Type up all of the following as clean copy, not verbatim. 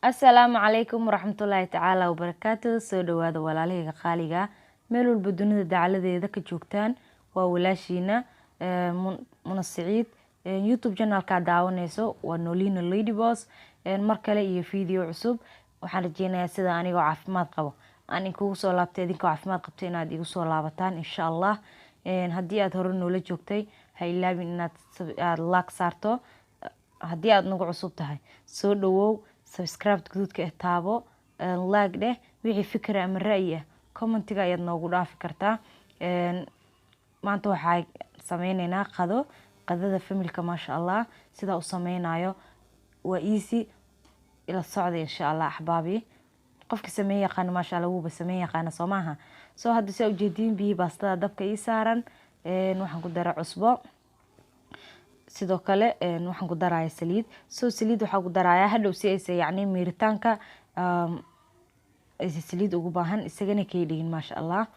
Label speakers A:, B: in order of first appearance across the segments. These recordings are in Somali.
A: Assalaamu calaykum waraxmatullaahi tacaala wabarakaatu. Soo dhawaada walaalahayga qaaliga meel walba dunida dacaladeeda ka joogtaan. Waa walaashiina Muna Siciid. YouTube channelka daawanayso waa Nolina Lady Boss. Mar kale iyo video cusub waxaan rajeynayaa sida anigoo caafimaad qabo aan kugu soo laabtay idinkoo caafimaad qabto inaad igu soo laabataan insha Allah. Haddii aad hore noola joogtay ha ilaabin inaad like saarto. haddii aad nagu cusub tahay soo dhawow, subscribe guduudka taabo, like dheh, wixii fikir ama ra'yi ah commentiga ayaad noogu dhaafi kartaa. maanta waxaan sameynaynaa qadada familka maasha Allah. sida u sameynayo waa easy ila socda insha Allah axbaabi. qofka sameey yaqaan maasha Allah wuu sameey yaqaan Soomaha. soo hadda si ujeedin biyo baastada dabka ii saaran waxaan ku daraa cusbo. sidoo kale waxaan ku darayaa saliid. soo saliid waxaan ku darayaa hadhow si ay yacni miiritaanka saliid ugu baahan isagana kay dhigin maasha Allah.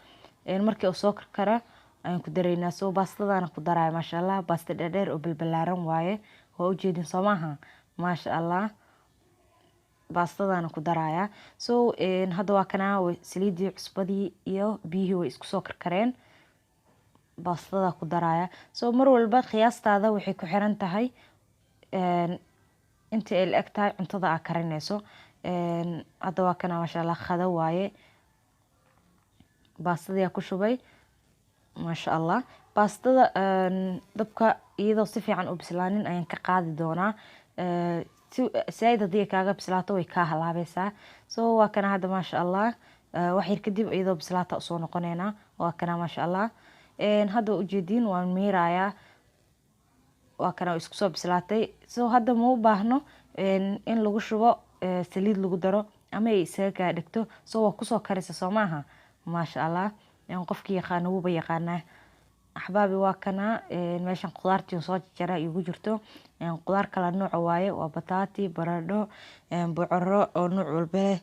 A: markii uu soo karkara ayaan ku daraynaa. soo baastadana ku darayaa maasha Allah. baasta dheer oo balbalaaran waaye waa ujeedin Soomaha maasha Allah. baastadana ku darayaa. soo hadda waa kana saliidii cusbadii iyo biyihii way isku soo karkareen. baastada ku darayaa. soo mar walba qiyaastaada waxay ku xiran tahay inta ay eg tahay cuntada aad karinayso. hadda waa kana maasha Allah qada waaye. baastada ku shubay maasha Allah. baastada dabka iyadoo si fiican u bislaanin ayaan ka qaadi doonaa. saaid hadii kaaga bislaato way ka halaabaysaa. soo waa kana hadda maasha Allah wax yar kadib iyadoo bislaata soo noqoneena. waa kana maasha Allah. hadda ujeedin waan miirayaa. waa kana isku soo bislaatay. soo hadda ma u baahno in lagu shubo saliid lagu daro ama ay isaga dhigto. soo waa kusoo karaysa Soomaha maasha Allah. qofkii yaqaan wuuba yaqaanaa axbaabi. waa kana meeshan qudaartii soo jaray igu jirto. qudaar kala nooc waaye waa bataati, baradho, bocoro oo nooc walba leh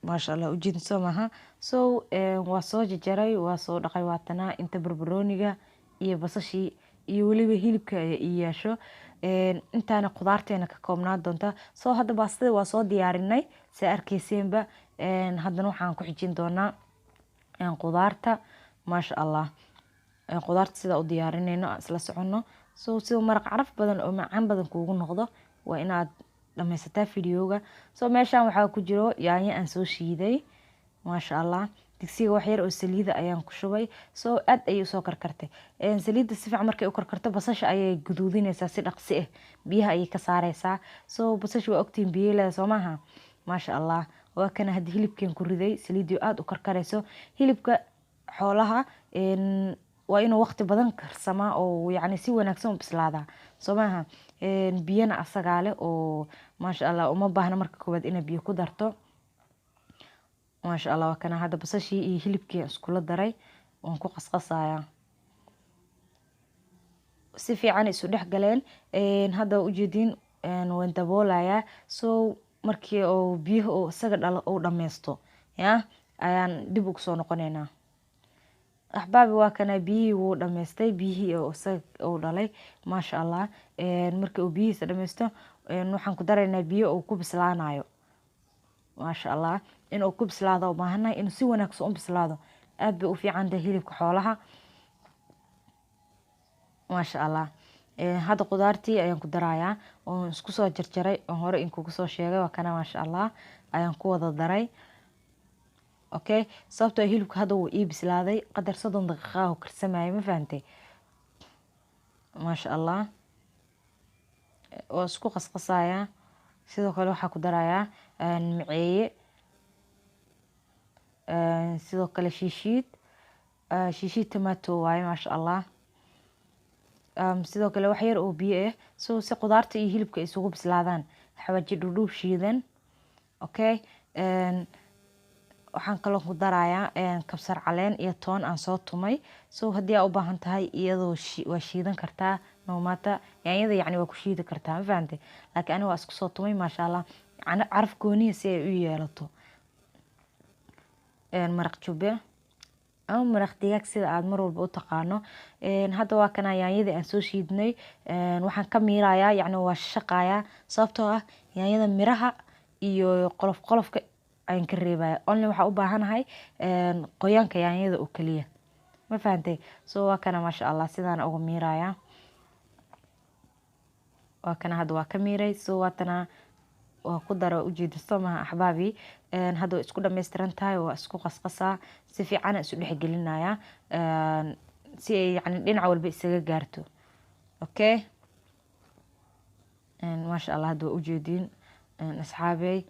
A: maasha Allah ujeedin Soomaha. soo waa soo jaray waa soo dhaqay waatana inta barbarooniga iyo basashii iyo waliba hilibka ay yeesho. intaana qudaarteena ka koobnaan doonta. soo hadda baastada waa soo diyaarinay si arkayseenba. haddana waxaan ku xijin doonaa qudaarta maasha Allah. qudaarta sida u diyaarinayno isla socono. soo sida maraq caraf badan oo macaan badan kuugu noqdo waa inaad dhameysataa videoga. soo meeshan waxaa ku jiro yaanyo aan soo shiiday maasha Allah. digsiga wax yar oo saliida ayaan ku shubay. soo aad ayay soo karkartay. saliida si fiican markay u karkarto basasha ayay guduudinaysaa si dhaqsi ah. biyaha ayay ka saaraysaa. soo basasha waa ogtiin biyo leh Soomaha maasha Allah. waa kana hadda hilibkeen ku riday saliidii aad u karkarayso. hilibka xoolaha waa inuu waqti badan karsamaa oo yacni si wanaagsan u bislaada Soomaha. biyana asaga leh oo maasha Allah uma baahna marka koobaad inaad biyo ku darto maasha Allah. waa kana hadda basashii iyo hilibkii isku la daray waan ku qasqasayaa si fiican isu dhex galeen. hadda ujeedin waan daboolayaa. soo markii oo biyaha oo isaga dhalo oo dhameysto ayaan dib ugu soo noqonaynaa axbaabi. waa kana biyihii wuu dhameystay. biyihii oo isaga oo dhalay maasha Allah. markii uu biyihiisa dhameysto waxaan ku daraynaa biyo oo ku bislaanayo maasha Allah. in uu ku bislaado u baahanahay inuu si wanaagsan u bislaado aad bay u fiican tahay hilibka xoolaha maasha Allah. hadda qudaartii ayaan ku darayaa oo isku soo jarjaray oo hore in kugu soo sheegay. waa kana maasha Allah ayaan ku wada daray. okay sababtoo hilibka hadda wuu ii bislaaday qadar 30 daqiiqo oo karsamay ma fahantay maasha Allah. oo isku qasqasayaa. sidoo kale waxa ku darayaa maceeye. sidoo kale shiishiid tomato waaye maasha Allah. sidoo kale wax yar oo biyo ah. soo si qudaarta iyo hilibka isugu bislaadaan xawaaji dhudhuub shiidan. okay waxaan kaloo ku darayaa kabsar caleen iyo toon aan soo tumay. soo haddii aad u baahan tahay iyadoo waa shiidan kartaa noomata yaanyada yacni waa ku shiidi kartaa ma fahantay. laakiin aniga waa isku soo tumay maasha Allah caraf gooniya si ay u yeelato. maraq jubbe ama maraq digaag sida aad mar walba u taqaano. hadda waa kana yaanyada aan soo shiidnay. waxaan ka miirayaa yacni waa shaqayaa sababtoo ah yaanyada miraha iyo qolofka ayaan ka reebaya. Only waxaa u baahanahay qoyaanka yaanyada oo kaliya. Ma fahantay? So waa kana masha Allah sidaan ugu miiraya. waa kana hadda waa ka miiray. So waatana waa ku daro ujeedo soomaha axbaabi. hadda waa isku dhammaystiran tahay, waa isku qasqasaa si fiican isu dhexgelinaya si ay yani dhinac walba isaga gaarto. Okay, masha Allah hadda waa ujeedin asxaabey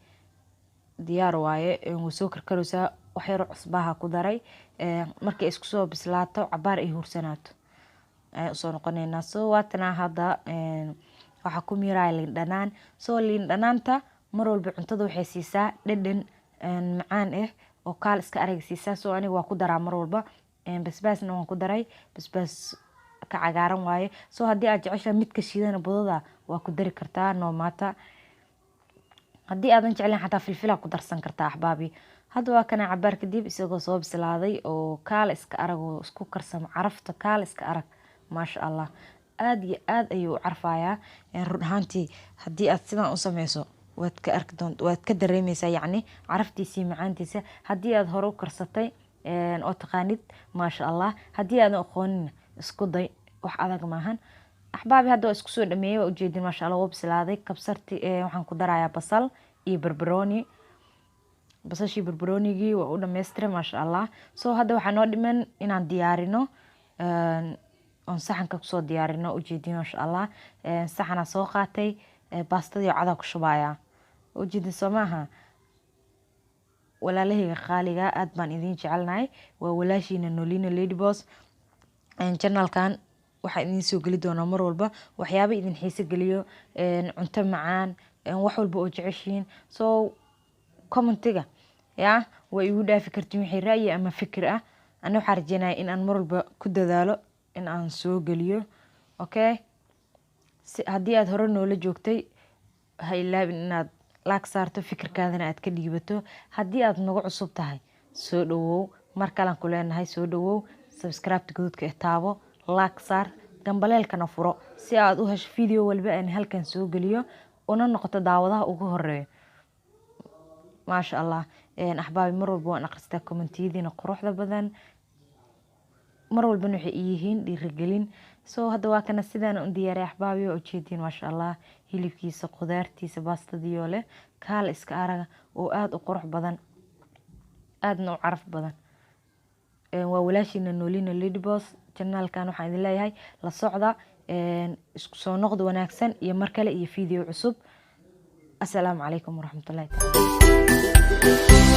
A: diyaar waaye. wuu soo karkaraysaa, wax yar cusbaha ku daray. markay isku soo bislaato cabaar ay hursanaato soo noqonaynaa. So waatana hadda waxaa ku miiraya liin dhanaan. So liin dhanaanta mar walba cuntada waxay siisaa dhadhan macaan oo kaal iska arag siisaa. So aniga waa ku daraa mar walba. basbaasna waan ku daray, basbaas ka cagaaran waaye. So haddii aad jeceshahay midka shiidana budada waa ku dari kartaa, no matter. haddii aadan jeclayn xataa filfil ku darsan kartaa axbaabi. hadda waa kana cabaar kadib isagoo soo bislaaday oo kaal iska arag oo isku karsamo, carafta kaal iska arag masha Allah. aad iyo aad ayuu u carfayaa. run ahaantii haddii aad sidaan u sameyso waad ka arki doontaa, waad ka dareemaysaa yacni caraftiisii macaantiisa. haddii aad hore u karsatay oo taqaanid masha Allah. haddii aadan aqoonin isku day, wax adag maahan axbaabi. hadda waa isku soo dhameeyay, waa ujeedin masha Allah waa bislaaday. kabsarti waxaan ku darayaa basal iyo barbarooni. basashii barbaroonigii waa u dhammaystiray masha Allah. So hadda waxaa noo dhiman inaan diyaarino oon saxanka kusoo diyaarino. ujeedin masha Allah. saxanaa soo qaatay, baastadii cadaa ku shubaya. ujeedin soo maaha walaalahayga qaaliga, aad baan idin jecelnahay. waa walaashiina Nolina Ladyboss. channelkan waxaa idin soo geli doonaa mar walba waxyaabo idin xiiso geliyo, cunto macaan, wax walba oo jeceshiin. So commentiga ya waa igu dhaafi kartiin wixii ra'yi ama fikir ah. ana waxaan rajeynayaa in aan mar walba ku dadaalo in aan soo geliyo. Okay, haddii aad hore noola joogtay ha ilaabin inaad like saarto, fikirkaadana aad ka dhiibato. haddii aad nagu cusub tahay soo dhawow, mar kalean ku leenahay soo dhawow. subscribe gaduudka taabo, like saar, gambaleelkana furo si aad u hesho video walba aan halkan soo geliyo una noqoto daawadaha ugu horeeya. masha Allah. axbaabi mar walba waan akhristaa commentiyadiina quruxda badan, mar walbana waxay yihiin dhiirigelin. So hadda waa kana sidaan u diyaaray axbaabi. waa ujeedin masha Allah hilibkiisa, qudaartiisa, baastadiyo leh kaal iska araga oo aad u qurux badan, aadna u caraf badan. waa walaashiina Nolina Ladyboss. channelkan waxaan idin leeyahay la socda, isku soo noqdo wanaagsan iyo mar kale iyo video cusub. assalaamu calaykum waraxmatullaahi taala.